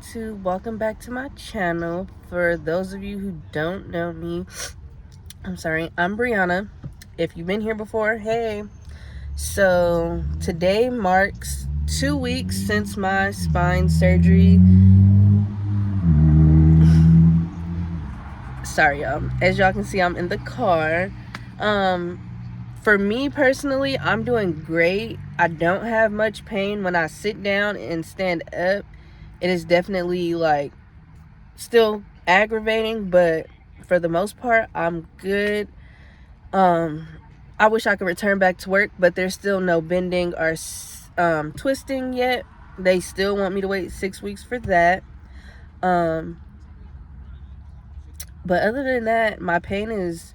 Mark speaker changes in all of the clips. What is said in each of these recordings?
Speaker 1: YouTube, welcome back to my channel. For those of you who don't know me, I'm Brianna. If you've been here before, hey. So today marks 2 weeks since my spine surgery. Sorry y'all, as y'all can see I'm in the car. For me personally, I'm doing great. I don't have much pain when I sit down and stand up. It is definitely like still aggravating, but for the most part I'm good. I wish I could return back to work, but there's still no bending or twisting yet. They still want me to wait 6 weeks for that. But other than that, my pain is,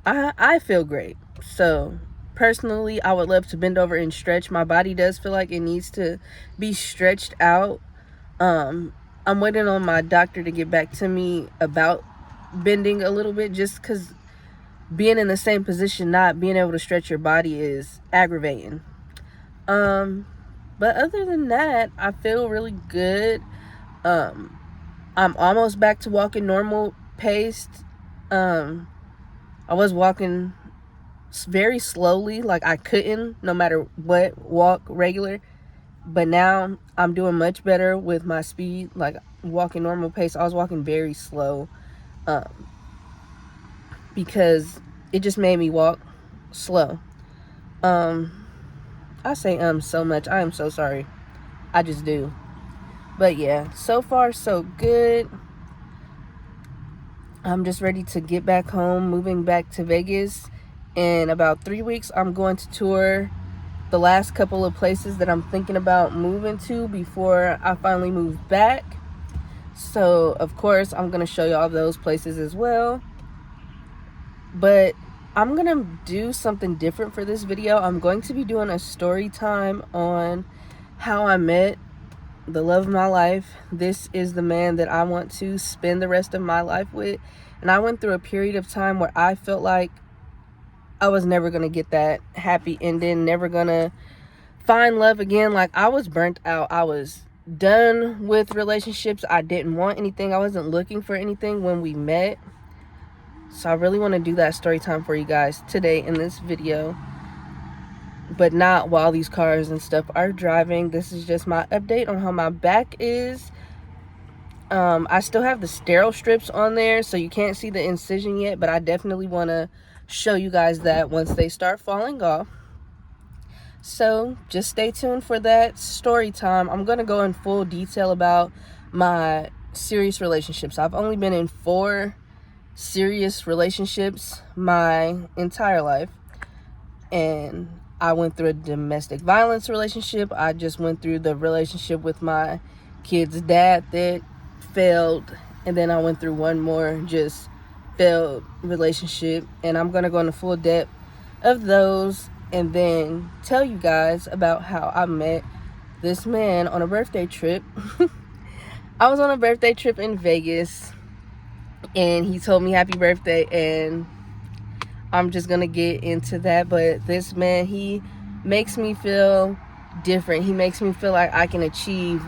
Speaker 1: I feel great. So personally, I would love to bend over and stretch. My body does feel like it needs to be stretched out. I'm waiting on my doctor to get back to me about bending a little bit, just because being in the same position, not being able to stretch your body is aggravating. But other than that, I feel really good. I'm almost back to walking normal paced. I was walking very slowly, like I couldn't, no matter what, walk regular. But now I'm doing much better with my speed, like walking normal pace. I was walking very slow because it just made me walk slow. I say so much. I am so sorry. I just do. But yeah, so far so good. I'm just ready to get back home, moving back to Vegas. In about 3 weeks, I'm going to tour the last couple of places that I'm thinking about moving to before I finally move back. So of course I'm going to show y'all those places as well. But I'm going to do something different for this video. I'm going to be doing a story time on how I met the love of my life. This is the man that I want to spend the rest of my life with. And I went through a period of time where I felt like I was never going to get that happy ending, never going to find love again. Like, I was burnt out. I was done with relationships. I didn't want anything. I wasn't looking for anything when we met. So I really want to do that story time for you guys today in this video, but not while these cars and stuff are driving. This is just my update on how my back is. I still have the sterile strips on there, so you can't see the incision yet, but I definitely want to show you guys that once they start falling off. So just stay tuned for that story time. I'm going to go in full detail about my serious relationships. I've only been in 4 serious relationships my entire life, and I went through a domestic violence relationship. I just went through the relationship with my kid's dad that failed, and then I went through one more just failed relationship, and I'm gonna go into full depth of those and then tell you guys about how I met this man on a birthday trip. I was on a birthday trip in Vegas, and he told me happy birthday, and I'm just gonna get into that. But this man, he makes me feel different. He makes me feel like I can achieve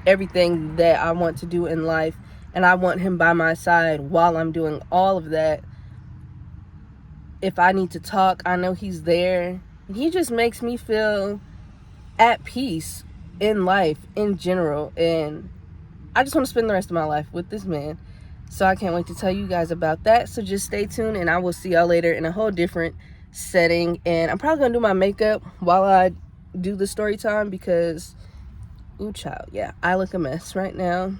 Speaker 1: everything that I want to do in life, and I want him by my side while I'm doing all of that. If I need to talk, I know he's there. He just makes me feel at peace in life in general, and I just want to spend the rest of my life with this man. So I can't wait to tell you guys about that. So just stay tuned, and I will see y'all later in a whole different setting. And I'm probably gonna do my makeup while I do the story time, because ooh child, yeah, I look a mess right now.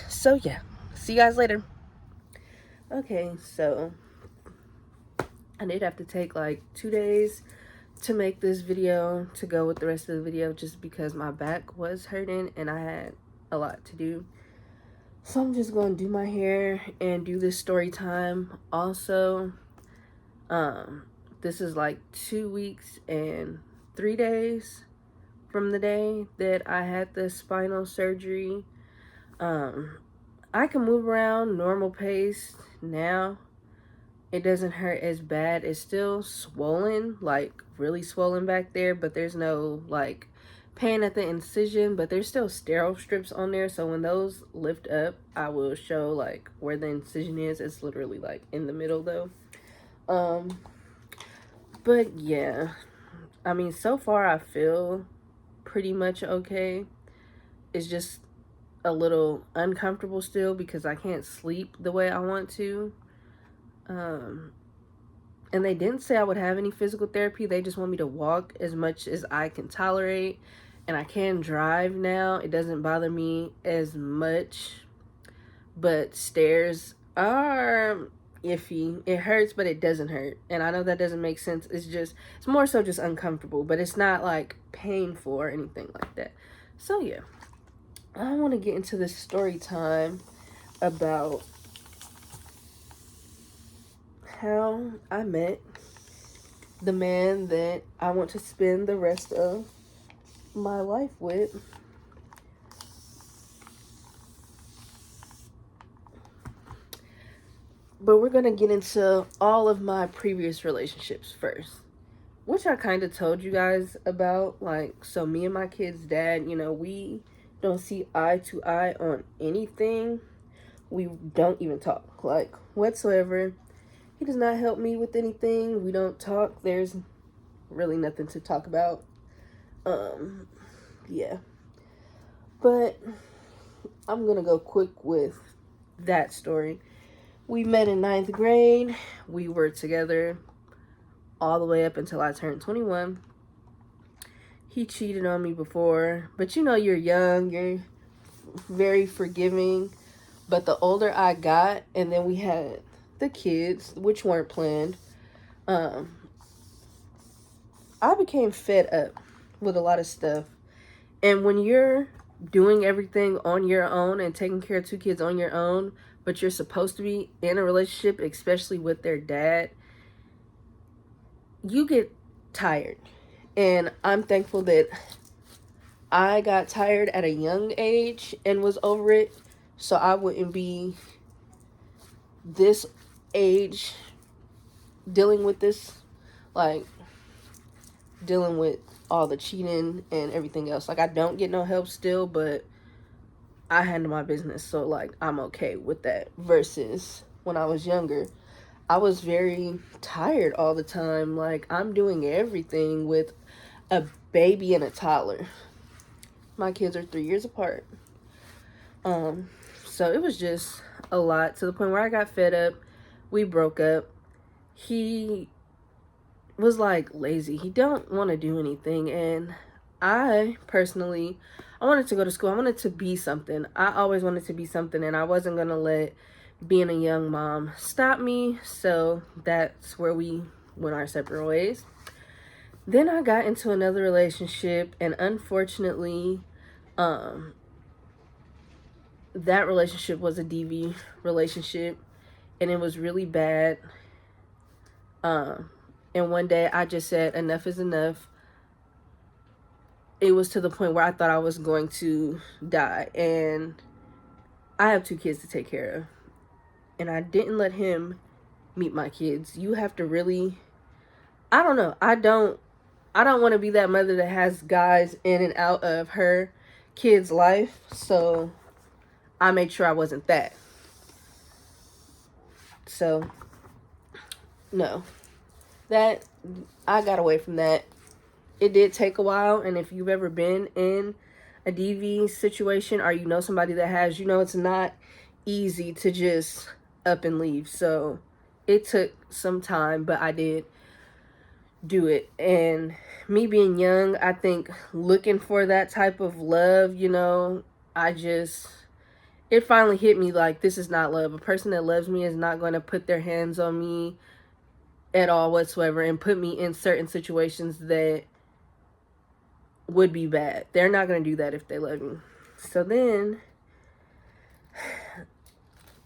Speaker 1: So yeah, see you guys later. Okay, so I did have to take like 2 days to make this video to go with the rest of the video, just because my back was hurting and I had a lot to do. So I'm just going to do my hair and do this story time. Also, this is like 2 weeks and 3 days from the day that I had the spinal surgery. I can move around normal pace now. It doesn't hurt as bad. It's still swollen, like really swollen back there, but there's no like pain at the incision, but there's still sterile strips on there, so when those lift up, I will show like where the incision is. It's literally like in the middle though. But yeah, I mean, so far I feel pretty much okay. It's just a little uncomfortable still because I can't sleep the way I want to. And they didn't say I would have any physical therapy. They just want me to walk as much as I can tolerate. And I can drive now. It doesn't bother me as much. But stairs are iffy. It hurts, but it doesn't hurt. And I know that doesn't make sense. It's more so just uncomfortable. But it's not like painful or anything like that. So yeah. I want to get into this story time about how I met the man that I want to spend the rest of my life with. But we're going to get into all of my previous relationships first, which I kind of told you guys about. Like, so me and my kid's dad, you know, we don't see eye to eye on anything. We don't even talk, like, whatsoever. He does not help me with anything. We don't talk. There's really nothing to talk about. Yeah. But I'm going to go quick with that story. We met in 9th grade. We were together all the way up until I turned 21. He cheated on me before. But you know, you're young. You're very forgiving. But the older I got, and then we had the kids, which weren't planned, I became fed up with a lot of stuff. And when you're doing everything on your own and taking care of 2 kids on your own, but you're supposed to be in a relationship, especially with their dad, you get tired. And I'm thankful that I got tired at a young age and was over it, so I wouldn't be this age dealing with this, like dealing with all the cheating and everything else. Like, I don't get no help still, but I handle my business, so like I'm okay with that. Versus when I was younger, I was very tired all the time. Like, I'm doing everything with a baby and a toddler. My kids are 3 years apart. So it was just a lot, to the point where I got fed up. We broke up. He was like lazy. He don't want to do anything. And I personally, I wanted to go to school. I wanted to be something. I always wanted to be something, and I wasn't going to let being a young mom stop me. So that's where we went our separate ways. Then I got into another relationship, and unfortunately, that relationship was a DV relationship, and it was really bad. And one day I just said, enough is enough. It was to the point where I thought I was going to die, and I have 2 kids to take care of, and I didn't let him meet my kids. You have to really, I don't know, I don't want to be that mother that has guys in and out of her kid's life, so I made sure I wasn't that. So no, that, I got away from that. It did take a while, and if you've ever been in a DV situation, or you know somebody that has, you know it's not easy to just up and leave. So it took some time, but I did do it. And me being young, I think looking for that type of love, you know, it finally hit me like, this is not love. A person that loves me is not going to put their hands on me at all whatsoever and put me in certain situations that would be bad. They're not going to do that if they love me. So then,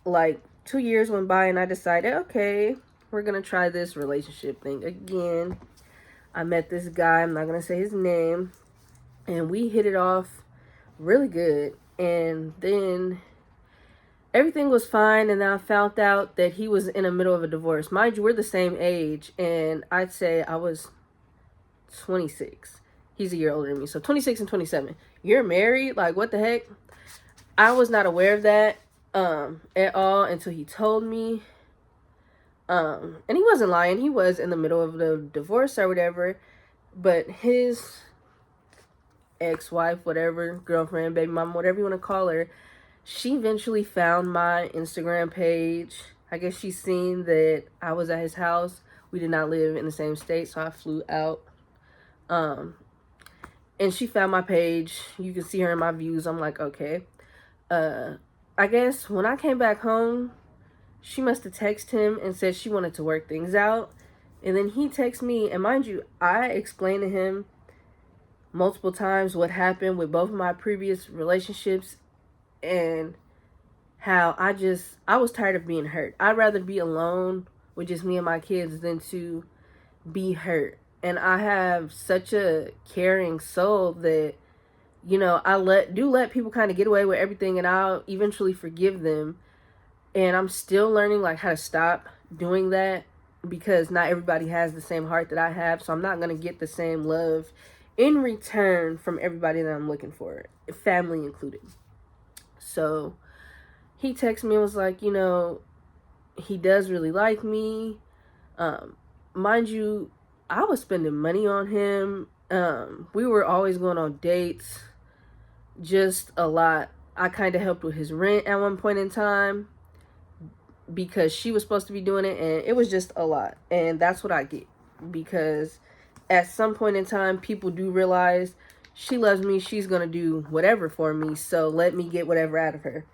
Speaker 1: like, 2 years went by, and I decided, okay, we're going to try this relationship thing again. I met this guy, I'm not going to say his name, and we hit it off really good. And then everything was fine, and then I found out that he was in the middle of a divorce. Mind you, we're the same age, and I'd say I was 26. He's a year older than me. So 26 and 27. You're married? Like, what the heck? I was not aware of that at all until he told me. And he wasn't lying. He was in the middle of the divorce or whatever. But his ex-wife, whatever, girlfriend, baby mama, whatever you want to call her, she eventually found my Instagram page. I guess she's seen that I was at his house. We did not live in the same state, so I flew out. And she found my page. You can see her in my views. I'm like, okay. I guess when I came back home, she must have texted him and said she wanted to work things out. And then he texted me, and mind you, I explained to him multiple times what happened with both of my previous relationships and how I was tired of being hurt. I'd rather be alone with just me and my kids than to be hurt. And I have such a caring soul that, you know, I let people kind of get away with everything, and I'll eventually forgive them. And I'm still learning like how to stop doing that, because not everybody has the same heart that I have. So I'm not going to get the same love in return from everybody that I'm looking for, family included. So he texted me and was like, you know, he does really like me. Mind you, I was spending money on him. We were always going on dates, just a lot. I kind of helped with his rent at one point in time because she was supposed to be doing it, and it was just a lot. And that's what I get, because at some point in time, people do realize she loves me, she's gonna do whatever for me, so let me get whatever out of her.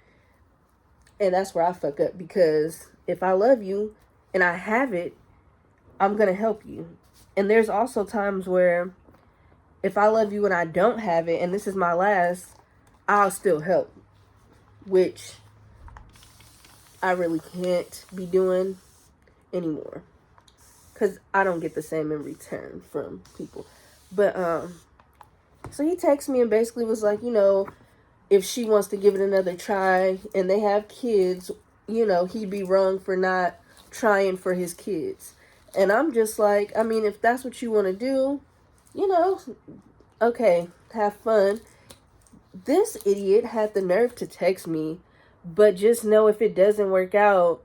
Speaker 1: And that's where I fuck up, because if I love you and I have it, I'm gonna help you. And there's also times where if I love you and I don't have it, and this is my last, I'll still help, which I really can't be doing anymore, because I don't get the same in return from people. But so he texted me and basically was like, you know, if she wants to give it another try and they have kids, you know, he'd be wrong for not trying for his kids. And I'm just like, I mean, if that's what you want to do, you know, okay, have fun. This idiot had the nerve to text me, but just know if it doesn't work out,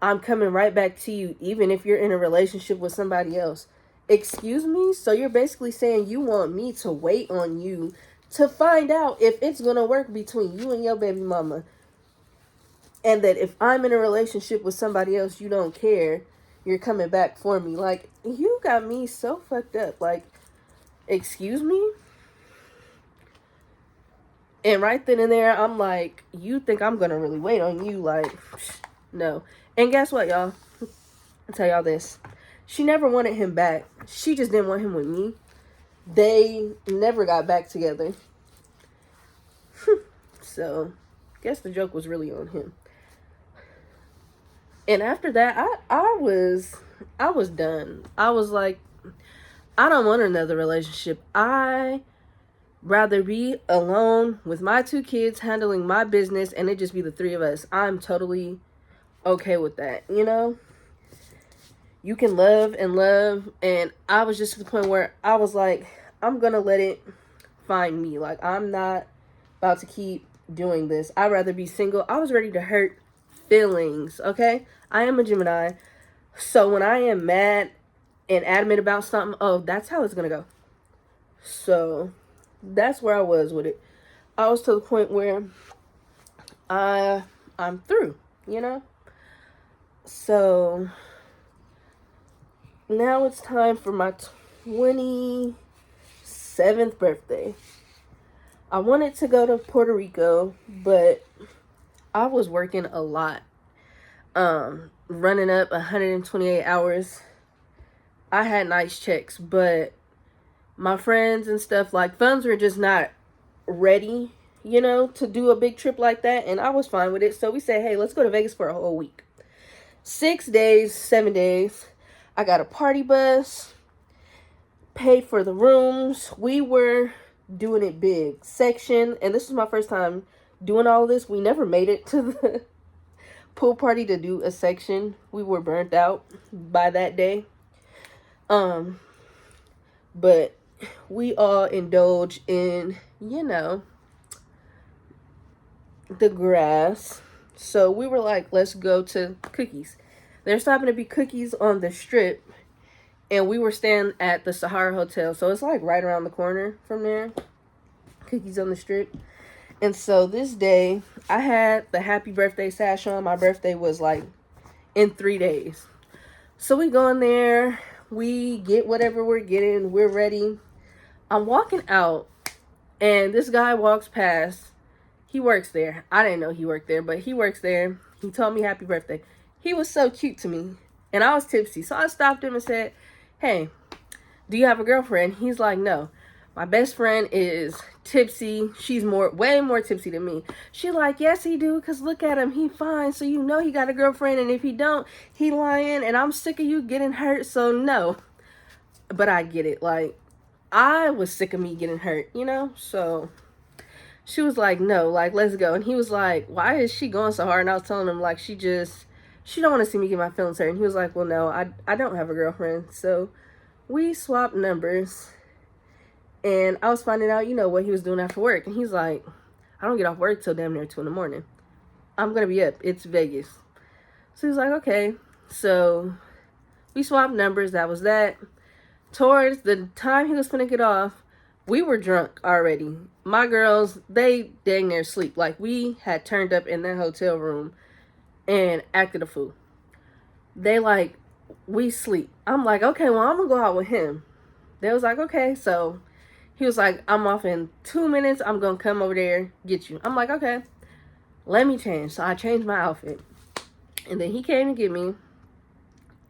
Speaker 1: I'm coming right back to you, even if you're in a relationship with somebody else. Excuse me? So you're basically saying you want me to wait on you to find out if it's going to work between you and your baby mama. And that if I'm in a relationship with somebody else, you don't care. You're coming back for me. Like, you got me so fucked up. Like, excuse me? And right then and there, I'm like, you think I'm going to really wait on you? Like, no. And guess what, y'all? I'll tell y'all this. She never wanted him back. She just didn't want him with me. They never got back together. So, guess the joke was really on him. And after that, I was done. I was like, I don't want another relationship. I rather be alone with my 2 kids, handling my business, and it just be the 3 of us. I'm totally okay with that, you know? You can love, and I was just to the point where I was like, I'm gonna let it find me. Like, I'm not about to keep doing this. I'd rather be single. I was ready to hurt feelings, okay? I am a Gemini, so when I am mad and adamant about something, oh, that's how it's gonna go. So that's where I was with it. I was to the point where I'm through, you know? So now it's time for my 27th birthday. I wanted to go to Puerto Rico, but I was working a lot. Running up 128 hours. I had nice checks, but my friends and stuff, like, funds were just not ready, you know, to do a big trip like that, and I was fine with it. So we said, hey, let's go to Vegas for a whole week. 6 days, 7 days. I got a party bus, paid for the rooms. We were doing it big. Section, and this was my first time doing all of this. We never made it to the pool party to do a section. We were burnt out by that day. But we all indulge in, the grass. So we were like, let's go to Cookies. There's happened to be Cookies on the strip, and we were staying at the Sahara Hotel. So it's like right around the corner from there. Cookies on the strip. And so this day, I had the happy birthday sash on. My birthday was like in 3 days. So we go in there. We get whatever we're getting. We're ready. I'm walking out, and this guy walks past. He works there. I didn't know he worked there, but he works there. He told me happy birthday. He was so cute to me, and I was tipsy. So I stopped him and said, hey, do you have a girlfriend? He's like, no. My best friend is tipsy. She's way more tipsy than me. She like, yes, he do, because look at him. He fine, so you know he got a girlfriend, and if he don't, he lying, and I'm sick of you getting hurt, so no. But I get it. Like, I was sick of me getting hurt, So she was like, no, like, let's go. And he was like, why is she going so hard? And I was telling him, like, she don't want to see me get my feelings hurt. And he was like, well, no, I don't have a girlfriend. So we swapped numbers. And I was finding out, what he was doing after work. And he's like, I don't get off work till damn near 2 in the morning. I'm going to be up. It's Vegas. So he was like, okay. So we swapped numbers. That was that. Towards the time he was finna get off, we were drunk already. My girls, they dang near sleep. Like, we had turned up in that hotel room and acted a fool. They like, we sleep. I'm like, okay, well, I'm gonna go out with him. They was like, okay. So he was like, I'm off in 2 minutes. I'm gonna come over there, get you. I'm like, okay, let me change. So I changed my outfit. And then he came to get me.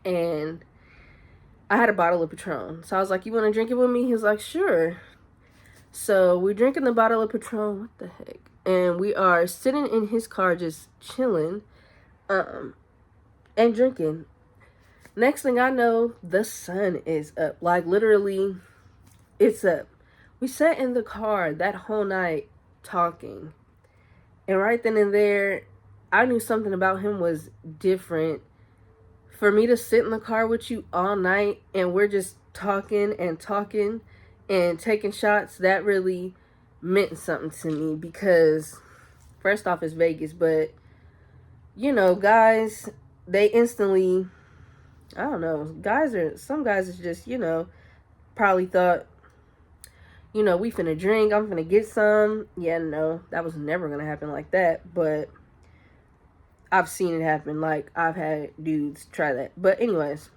Speaker 1: And I had a bottle of Patron. So I was like, you want to drink it with me? He was like, sure. So we're drinking the bottle of Patron. What the heck? And we are sitting in his car just chilling and drinking. Next thing I know, the sun is up. Like, literally, it's up. We sat in the car that whole night talking. And right then and there, I knew something about him was different. For me to sit in the car with you all night and we're just talking and taking shots, that really meant something to me because first off, it's Vegas, but guys, they instantly, I don't know, some guys is just, probably thought, we finna drink, I'm finna get some. Yeah, no, that was never gonna happen like that, but I've seen it happen. Like, I've had dudes try that. But anyways,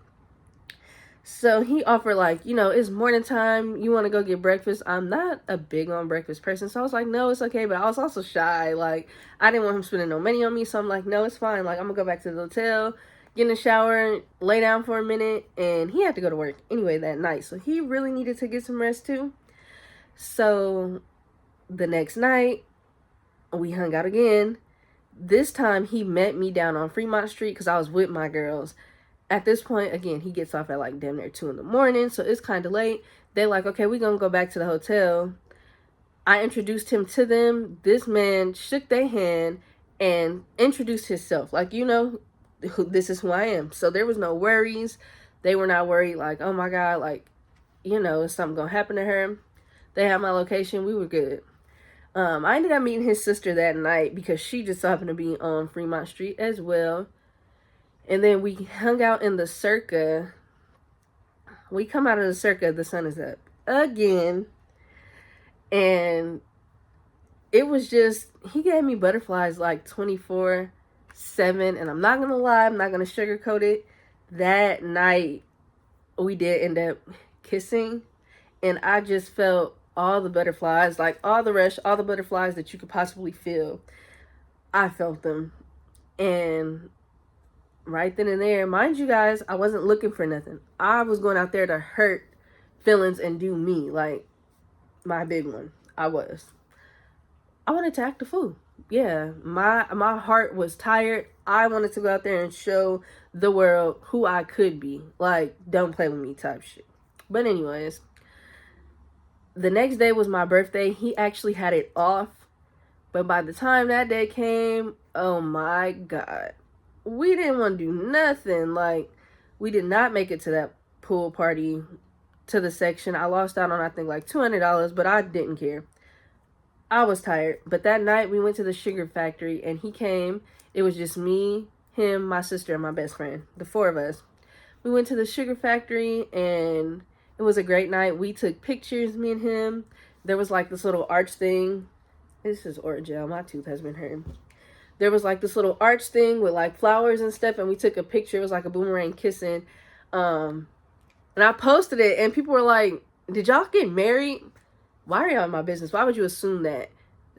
Speaker 1: so he offered, like, it's morning time. You want to go get breakfast? I'm not a big on breakfast person. So I was like, no, it's okay. But I was also shy. Like, I didn't want him spending no money on me. So I'm like, no, it's fine. Like, I'm going to go back to the hotel, get in the shower, lay down for a minute. And he had to go to work anyway that night. So he really needed to get some rest too. So the next night, we hung out again. This time, he met me down on Fremont Street because I was with my girls. At this point, again, he gets off at like damn near 2 in the morning, so it's kind of late. They're like, okay, we're going to go back to the hotel. I introduced him to them. This man shook their hand and introduced himself. Like, this is who I am. So there was no worries. They were not worried like, oh my God, like, is something going to happen to her? They had my location. We were good. I ended up meeting his sister that night because she just happened to be on Fremont Street as well. And then we hung out in the Circa. We come out of the Circa, the sun is up again. And it was just, he gave me butterflies like 24/7. And I'm not going to lie, I'm not going to sugarcoat it. That night, we did end up kissing. And I just felt all the butterflies, like all the butterflies that you could possibly feel. I felt them. And right then and there, mind you guys, I wasn't looking for nothing. I was going out there to hurt feelings and do me, like my big one. I wanted to act a fool. Yeah, my heart was tired. I wanted to go out there and show the world who I could be. Like, don't play with me type shit. But anyways, the next day was my birthday. He actually had it off. But by the time that day came, oh my God. We didn't want to do nothing. Like, we did not make it to that pool party to the section. I lost out on, I think, like $200, but I didn't care. I was tired. But that night we went to the sugar factory and he came. It was just me, him, my sister, and my best friend. The four of us. We went to the sugar factory and it was a great night. We took pictures, me and him. There was like this little arch thing. This is Orajel. My tooth has been hurting. There was like this little arch thing with like flowers and stuff, and we took a picture. It was like a boomerang kissing. And I posted it and people were like, did y'all get married? Why are y'all in my business? Why would you assume that?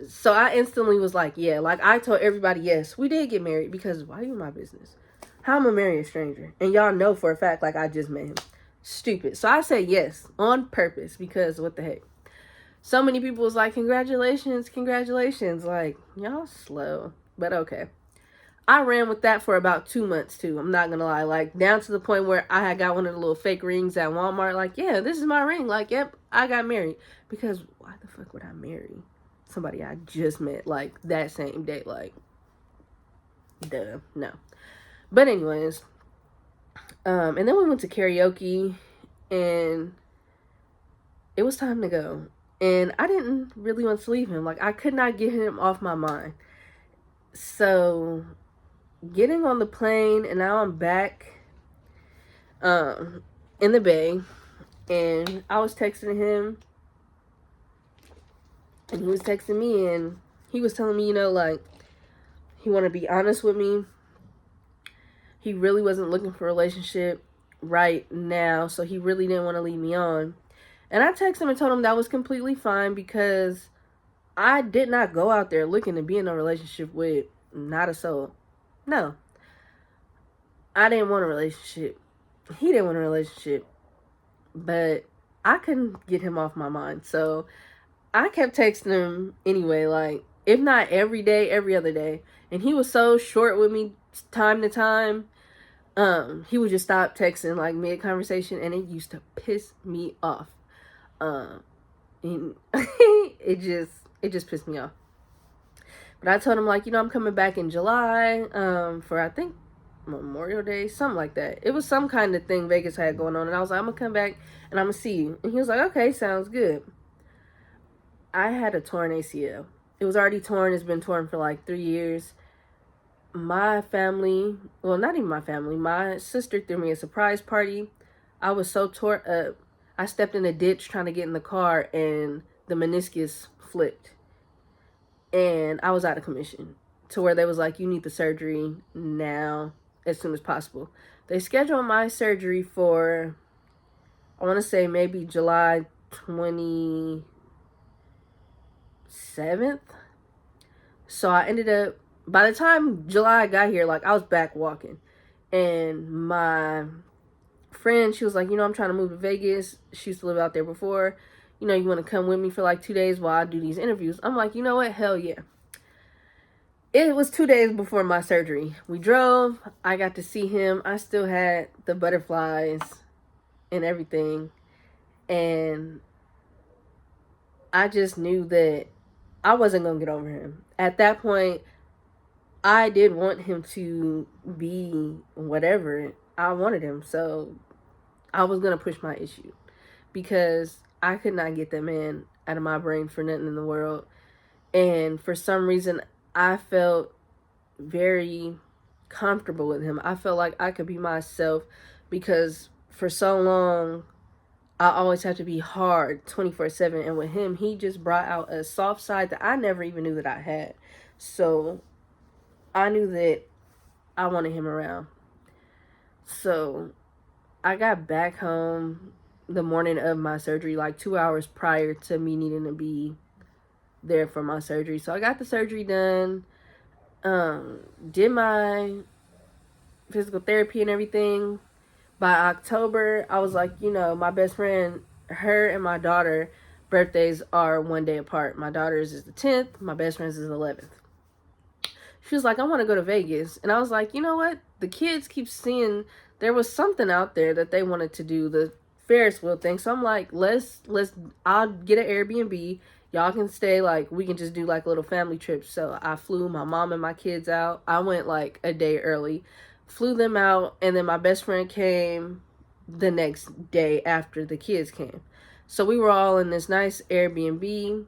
Speaker 1: So I instantly was like, yeah. Like I told everybody, yes, we did get married, because why are you in my business? How am I marry a stranger? And y'all know for a fact, like, I just met him. Stupid. So I said yes on purpose, because what the heck? So many people was like, congratulations, congratulations. Like, y'all slow. But okay. I ran with that for about 2 months too. I'm not gonna lie. Like, down to the point where I had got one of the little fake rings at Walmart. Like, yeah, this is my ring. Like, yep, I got married. Because why the fuck would I marry somebody I just met, like, that same day? Like, duh, no. But anyways, and then we went to karaoke, and it was time to go. And I didn't really want to leave him. Like, I could not get him off my mind. So, getting on the plane, and now I'm back in the Bay, and I was texting him, and he was texting me, and he was telling me, you know, like, he wanted to be honest with me. He really wasn't looking for a relationship right now, so he really didn't want to lead me on. And I texted him and told him that was completely fine, because I did not go out there looking to be in a relationship with not a soul. No. I didn't want a relationship. He didn't want a relationship. But I couldn't get him off my mind. So I kept texting him anyway, like, if not every day, every other day. And he was so short with me time to time. He would just stop texting like mid-conversation, and it used to piss me off. And it just pissed me off. But I told him, like, you know, I'm coming back in July, for, I think, Memorial Day, something like that. It was some kind of thing Vegas had going on, and I was like, I'm gonna come back and I'm gonna see you. And he was like, okay, sounds good. I had a torn ACL. It was already torn. It's been torn for like 3 years. My family, well, not even my family, my sister threw me a surprise party. I was so tore up. I stepped in a ditch trying to get in the car, and the meniscus flipped. And I was out of commission, to where they was like, you need the surgery now, as soon as possible. They scheduled my surgery for, I want to say maybe July 27th. So I ended up, by the time July got here, like, I was back walking. And my friend, she was like, you know, I'm trying to move to Vegas. She used to live out there before. You know, you want to come with me for like 2 days while I do these interviews? I'm like, you know what? Hell yeah. It was 2 days before my surgery. We drove. I got to see him. I still had the butterflies and everything. And I just knew that I wasn't going to get over him. At that point, I did want him to be whatever I wanted him. So I was going to push my issue, because I could not get that man out of my brain for nothing in the world. And for some reason, I felt very comfortable with him. I felt like I could be myself, because for so long, I always had to be hard 24/7. And with him, he just brought out a soft side that I never even knew that I had. So I knew that I wanted him around. So I got back home the morning of my surgery, like 2 hours prior to me needing to be there for my surgery. So I got the surgery done, did my physical therapy and everything. By October, I was like, you know, my best friend, her and my daughter birthdays are 1 day apart. My daughter's is the 10th, my best friend's is the 11th. She was like, I want to go to Vegas. And I was like, you know what? The kids keep seeing there was something out there that they wanted to do, the Ferris wheel thing. So I'm like, I'll get an Airbnb. Y'all can stay, like, we can just do like a little family trip. So I flew my mom and my kids out. I went like a day early, flew them out, and then my best friend came the next day after the kids came. So we were all in this nice Airbnb.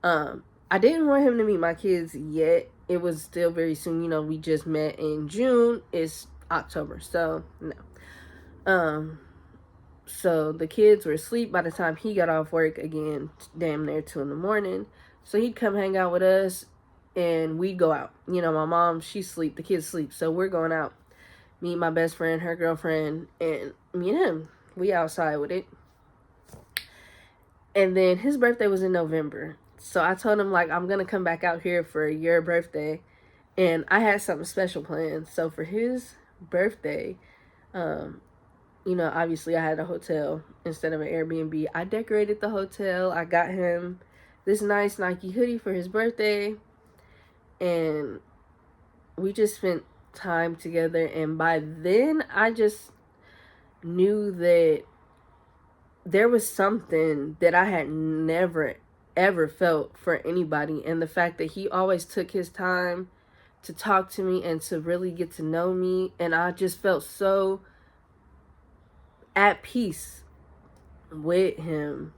Speaker 1: I didn't want him to meet my kids yet. It was still very soon. You know, we just met in June. It's October. So, no. Um, so the kids were asleep by the time he got off work again, damn near 2 in the morning. So he'd come hang out with us and we'd go out. You know, my mom, she sleep, the kids sleep. So we're going out. Me, my best friend, her girlfriend, and me and him. We outside with it. And then his birthday was in November. So I told him, like, I'm going to come back out here for your birthday. And I had something special planned. So for his birthday, you know, obviously I had a hotel instead of an Airbnb. I decorated the hotel. I got him this nice Nike hoodie for his birthday. And we just spent time together. And by then, I just knew that there was something that I had never ever felt for anybody, and the fact that he always took his time to talk to me and to really get to know me, and I just felt so at peace with him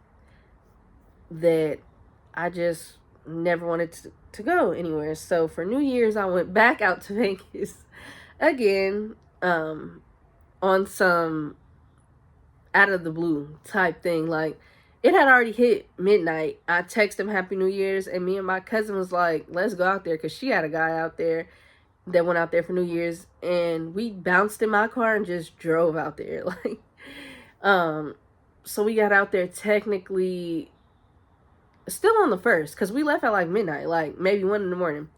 Speaker 1: that I just never wanted to go anywhere. So for New Year's, I went back out to Vegas again, on some out of the blue type thing. Like, it had already hit midnight. I texted him Happy New Year's, and me and my cousin was like, let's go out there, because she had a guy out there that went out there for New Year's, and we bounced in my car and just drove out there. Like, so we got out there technically still on the first, because we left at like midnight, like maybe 1 in the morning.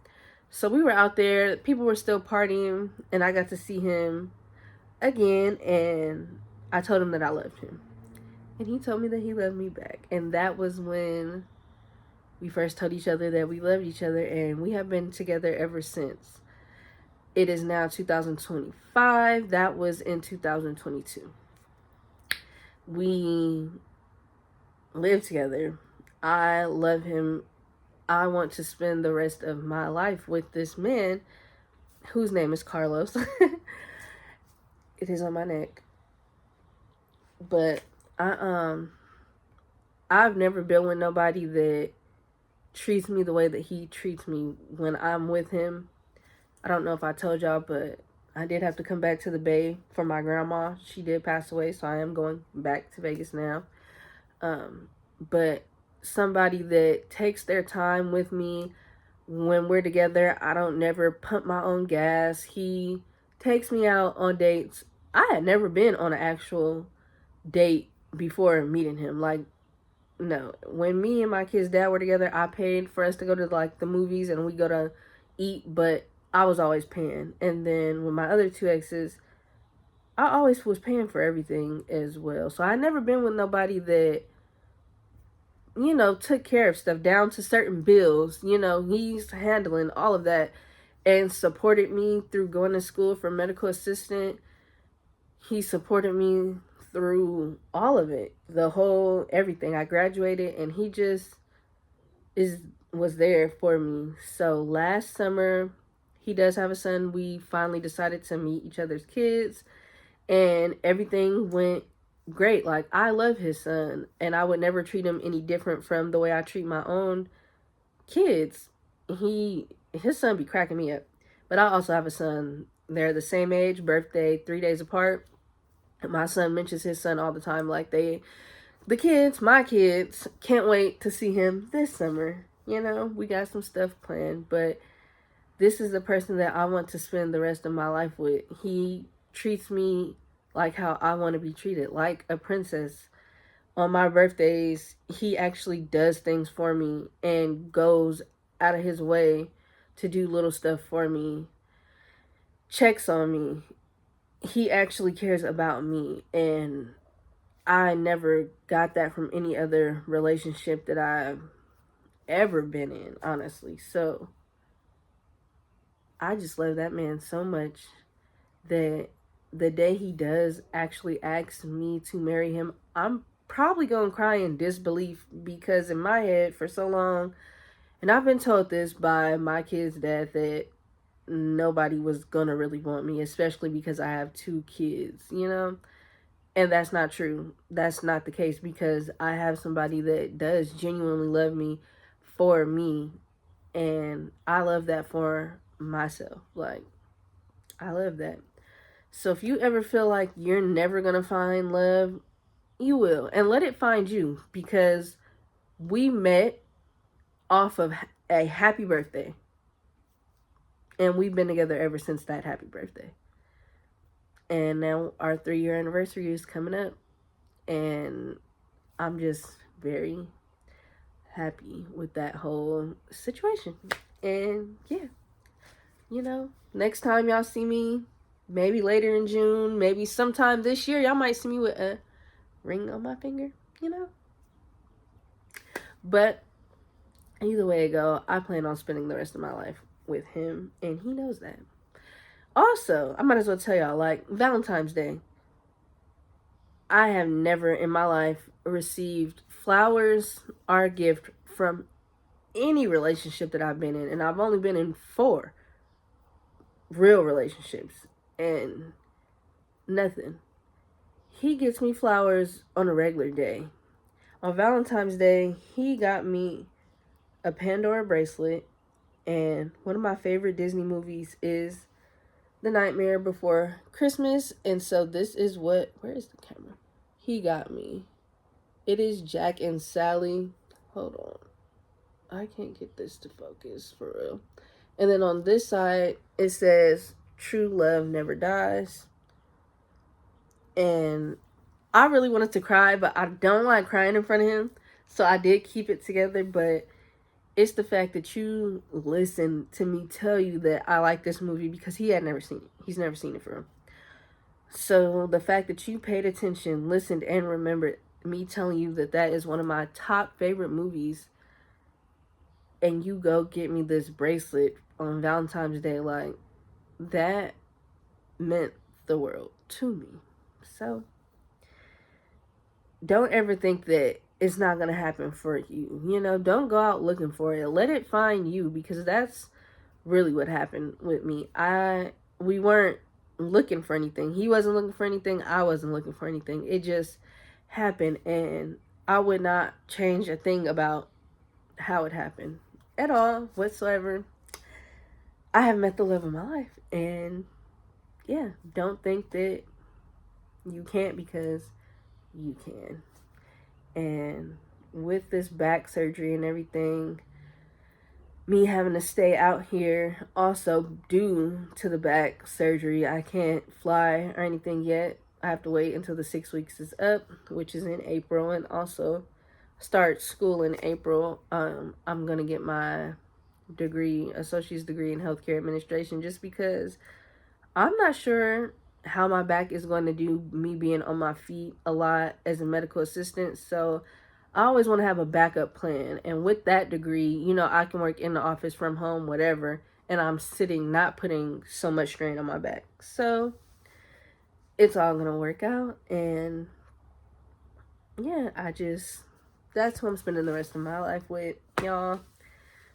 Speaker 1: So we were out there, people were still partying, and I got to see him again, and I told him that I loved him. And he told me that he loved me back. And that was when we first told each other that we loved each other, and we have been together ever since. It is now 2025. That was in 2022. We live together. I love him. I want to spend the rest of my life with this man whose name is Carlos. It is on my neck. But I've never been with nobody that treats me the way that he treats me when I'm with him. I don't know if I told y'all, but I did have to come back to the Bay for my grandma. She did pass away, so I am going back to Vegas now. But somebody that takes their time with me when we're together. I don't never pump my own gas. He takes me out on dates. I had never been on an actual date before meeting him. Like, no. When me and my kid's dad were together, I paid for us to go to like the movies and we go to eat, but I was always paying. And then with my other two exes, I always was paying for everything as well. So I never been with nobody that, you know, took care of stuff down to certain bills. You know, he's handling all of that and supported me through going to school for medical assistant. He supported me through all of it, the whole everything. I graduated and he just was there for me. So last summer, he does have a son. We finally decided to meet each other's kids, and everything went great. Like, I love his son, and I would never treat him any different from the way I treat my own kids. His son be cracking me up. But I also have a son. They're the same age, birthday 3 days apart. My son mentions his son all the time. Like, my kids, can't wait to see him this summer. You know, we got some stuff planned, but this is the person that I want to spend the rest of my life with. He treats me like how I want to be treated, like a princess. On my birthdays, he actually does things for me and goes out of his way to do little stuff for me, checks on me. He actually cares about me, and I never got that from any other relationship that I've ever been in, honestly. So I just love that man so much that the day he does actually ask me to marry him, I'm probably going to cry in disbelief, because in my head for so long, and I've been told this by my kid's dad, that nobody was going to really want me, especially because I have 2 kids, you know? And that's not true. That's not the case, because I have somebody that does genuinely love me for me, and I love that for myself. Like, I love that. So if you ever feel like you're never going to find love, you will. And let it find you, because we met off of a happy birthday. And we've been together ever since that happy birthday. And now our 3-year anniversary is coming up. And I'm just very happy with that whole situation. And yeah, next time y'all see me, maybe later in June, maybe sometime this year, y'all might see me with a ring on my finger, But either way it go, I plan on spending the rest of my life with him, and he knows that. Also, I might as well tell y'all, like, Valentine's Day, I have never in my life received flowers or a gift from any relationship that I've been in, and I've only been in 4 real relationships, and nothing. He gets me flowers on a regular day. On Valentine's Day, he got me a Pandora bracelet, and one of my favorite Disney movies is The Nightmare Before Christmas, and so this is what, where is the camera? He got me. It is Jack and Sally. Hold on. I can't get this to focus for real. And then on this side, it says, True Love Never Dies. And I really wanted to cry, but I don't like crying in front of him. So I did keep it together, but it's the fact that you listen to me tell you that I like this movie, because he had never seen it. He's never seen it for him. So the fact that you paid attention, listened, and remembered me telling you that that is one of my top favorite movies, and you go get me this bracelet on Valentine's Day, like, that meant the world to me. So don't ever think that it's not going to happen for you. Don't go out looking for it. Let it find you, because that's really what happened with me. We weren't looking for anything. He wasn't looking for anything. I wasn't looking for anything. It just happened, and I would not change a thing about how it happened at all whatsoever. I have met the love of my life, and yeah, don't think that you can't, because you can. And with this back surgery and everything, me having to stay out here, also due to the back surgery, I can't fly or anything yet. I have to wait until the 6 weeks is up, which is in April, and also start school in April. I'm gonna get my associate's degree in healthcare administration, just because I'm not sure how my back is going to do, me being on my feet a lot as a medical assistant. So I always want to have a backup plan. And with that degree, I can work in the office, from home, whatever. And I'm sitting, not putting so much strain on my back. So it's all going to work out. And yeah, that's who I'm spending the rest of my life with, y'all.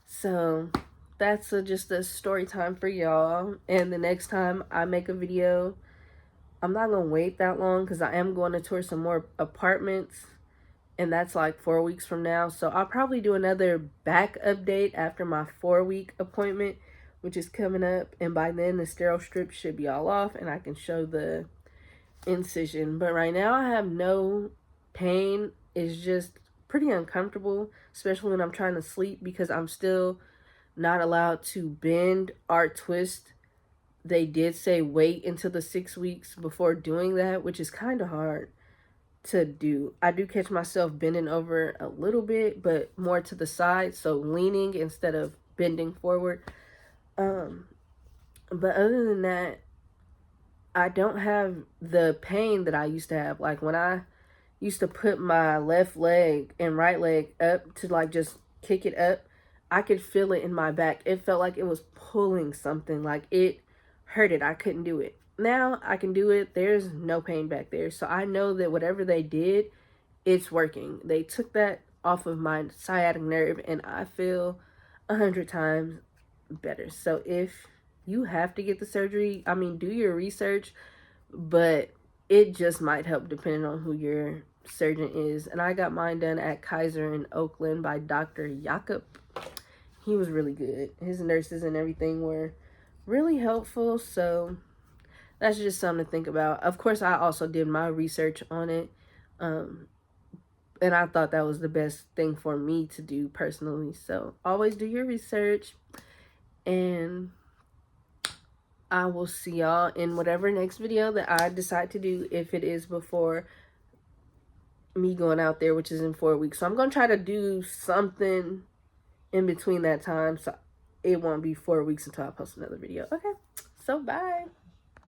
Speaker 1: So that's just a story time for y'all. And the next time I make a video, I'm not going to wait that long, because I am going to tour some more apartments, and that's like 4 weeks from now. So I'll probably do another back update after my 4-week appointment, which is coming up. And by then, the sterile strip should be all off, and I can show the incision. But right now, I have no pain. It's just pretty uncomfortable, especially when I'm trying to sleep, because I'm still not allowed to bend or twist. They did say wait until the 6 weeks before doing that, which is kind of hard to do. I do catch myself bending over a little bit, but more to the side, so leaning instead of bending forward. But other than that, I don't have the pain that I used to have. Like when I used to put my left leg and right leg up to like just kick it up, I could feel it in my back. It felt like it was pulling something, like it hurted. I couldn't do it. Now I can do it. There's no pain back there. So I know that whatever they did, it's working. They took that off of my sciatic nerve, and I feel 100 times better. So if you have to get the surgery, I mean, do your research, but it just might help depending on who your surgeon is. And I got mine done at Kaiser in Oakland by Dr. Jakob. He was really good. His nurses and everything were really helpful. So that's just something to think about. Of course, I also did my research on it. And I thought that was the best thing for me to do personally. So always do your research. And I will see y'all in whatever next video that I decide to do, if it is before me going out there, which is in 4 weeks. So I'm going to try to do something in between that time, so it won't be 4 weeks until I post another video. Okay, so bye.